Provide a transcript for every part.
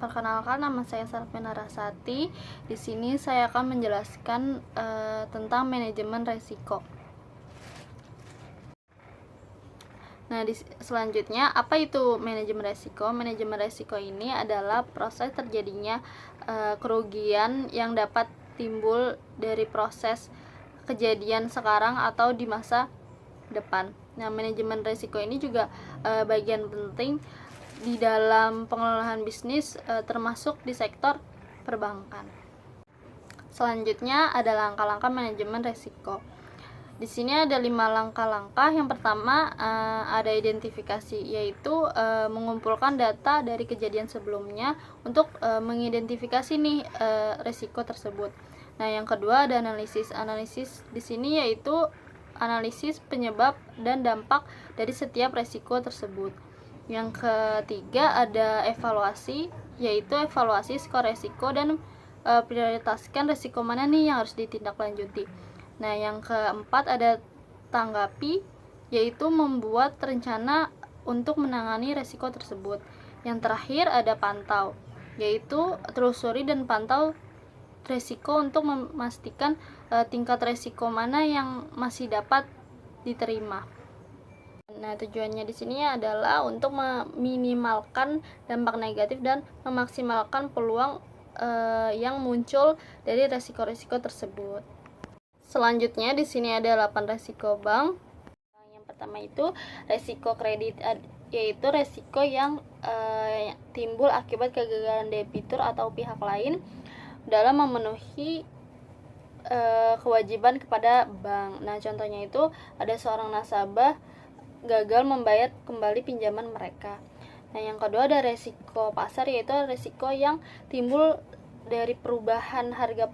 Perkenalkan, nama saya Sarvina Rasati. Di sini saya akan menjelaskan tentang manajemen resiko. Nah, selanjutnya, apa itu manajemen resiko? Manajemen resiko ini adalah proses terjadinya kerugian yang dapat timbul dari proses kejadian sekarang atau di masa depan. Nah, manajemen resiko ini juga bagian penting di dalam pengelolaan bisnis, termasuk di sektor perbankan. Selanjutnya ada langkah-langkah manajemen resiko. Di sini ada 5 langkah-langkah. Yang pertama ada identifikasi, yaitu mengumpulkan data dari kejadian sebelumnya untuk mengidentifikasi nih resiko tersebut. Nah, yang kedua ada analisis. Analisis di sini yaitu analisis penyebab dan dampak dari setiap resiko tersebut. Yang ketiga ada evaluasi, yaitu evaluasi skor resiko dan prioritaskan resiko mana nih yang harus ditindaklanjuti. Nah, yang keempat ada tanggapi, yaitu membuat rencana untuk menangani resiko tersebut. Yang terakhir ada pantau, yaitu telusuri dan pantau resiko untuk memastikan tingkat resiko mana yang masih dapat diterima. Nah, tujuannya di sini adalah untuk meminimalkan dampak negatif dan memaksimalkan peluang yang muncul dari resiko-resiko tersebut. Selanjutnya di sini ada 8 resiko bank. Yang pertama itu resiko kredit, yaitu resiko yang timbul akibat kegagalan debitur atau pihak lain dalam memenuhi kewajiban kepada bank. Nah, contohnya itu ada seorang nasabah gagal membayar kembali pinjaman mereka. Nah, yang kedua ada resiko pasar, yaitu resiko yang timbul dari perubahan harga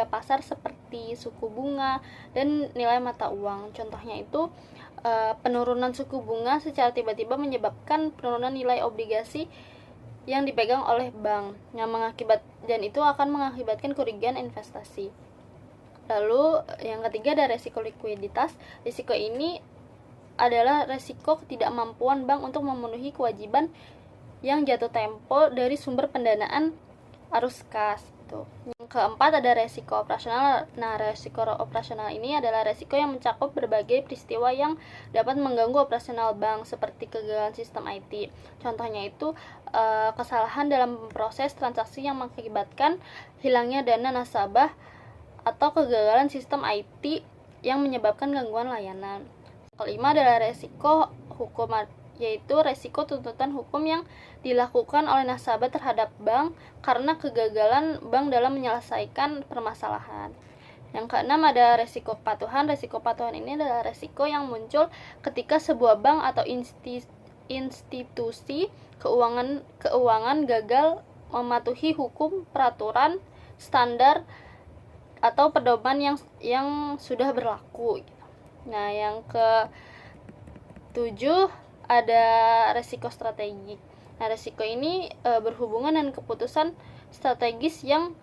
pasar seperti suku bunga dan nilai mata uang. Contohnya itu penurunan suku bunga secara tiba-tiba menyebabkan penurunan nilai obligasi yang dipegang oleh bank dan itu akan mengakibatkan kerugian investasi. Lalu yang ketiga ada resiko likuiditas. Risiko ini adalah resiko ketidakmampuan bank untuk memenuhi kewajiban yang jatuh tempo dari sumber pendanaan arus kas. Yang keempat ada resiko operasional. Nah, resiko operasional ini adalah resiko yang mencakup berbagai peristiwa yang dapat mengganggu operasional bank, seperti kegagalan sistem IT. Contohnya itu kesalahan dalam proses transaksi yang mengakibatkan hilangnya dana nasabah atau kegagalan sistem IT yang menyebabkan gangguan layanan. Kelima adalah resiko hukum, yaitu resiko tuntutan hukum yang dilakukan oleh nasabah terhadap bank karena kegagalan bank dalam menyelesaikan permasalahan. Yang keenam ada resiko kepatuhan. Resiko kepatuhan ini adalah resiko yang muncul ketika sebuah bank atau institusi keuangan gagal mematuhi hukum, peraturan, standar atau pedoman yang sudah berlaku. Nah, yang ke-7 ada resiko strategik. Nah, resiko ini berhubungan dengan keputusan strategis yang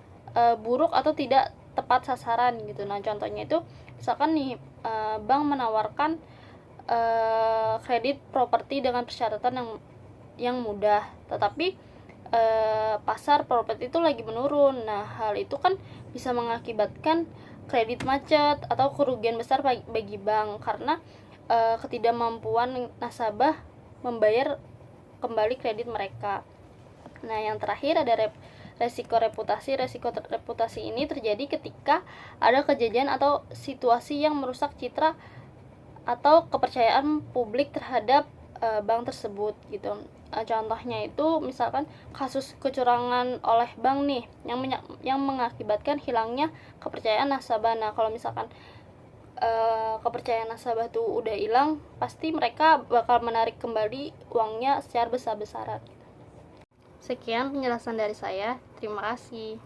buruk atau tidak tepat sasaran gitu. Nah, contohnya itu misalkan nih bank menawarkan kredit properti dengan persyaratan yang mudah, tetapi pasar properti itu lagi menurun. Nah, hal itu kan bisa mengakibatkan kredit macet atau kerugian besar bagi bank karena ketidakmampuan nasabah membayar kembali kredit mereka. Nah, yang terakhir ada resiko reputasi. Resiko reputasi ini terjadi ketika ada kejadian atau situasi yang merusak citra atau kepercayaan publik terhadap bank tersebut gitu. Contohnya itu misalkan kasus kecurangan oleh bank nih yang mengakibatkan hilangnya kepercayaan nasabah. Nah, kalau misalkan kepercayaan nasabah tuh udah hilang, pasti mereka bakal menarik kembali uangnya secara besar-besaran. Sekian penjelasan dari saya. Terima kasih.